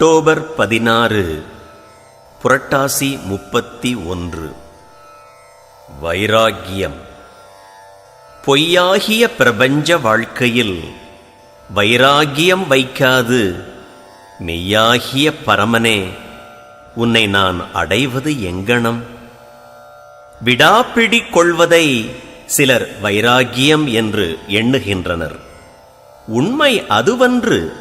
October 16 புரட்டாசி 31. வைராக்கியம். பொய்யாகிய பிரபஞ்ச வாழ்க்கையில் வைராக்கியம் வைக்காது மெய்யாகிய பரமனே உன்னை நான் அடைவது எங்கனம்? விடாப்பிடி கொள்வதை சிலர் வைராக்கியம் என்று எண்ணுகின்றனர். உண்மை அதுவன்று.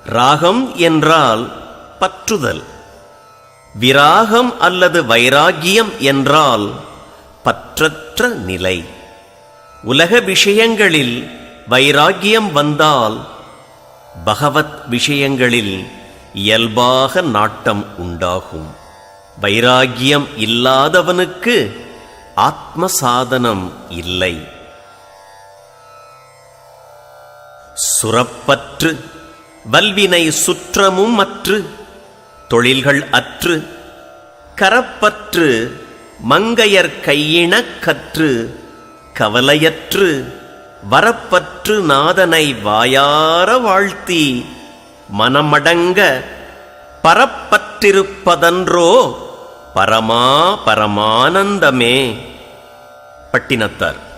ராகம் என்றால் பற்றுதல், விராகம் அல்லது வைராக்கியம் என்றால் பற்றற்ற நிலை. உலக விஷயங்களில் வைராக்கியம் வந்தால் பகவத் விஷயங்களில் இயல்பாக நாட்டம் உண்டாகும். வைராக்கியம் இல்லாதவனுக்கு ஆத்ம சாதனம் இல்லை. சுரப்பற்று வல்வினை சுற்றமும் அற்று தொழில்கள் அற்று கரப்பற்று மங்கையர் கையிணக் கற்று கவலையற்று வரப்பற்று நாதனை வாயார வாழ்த்தி மனமடங்க பரப்பற்றிருப்பதன்றோ பரமா பரமானந்தமே. பட்டினத்தார்.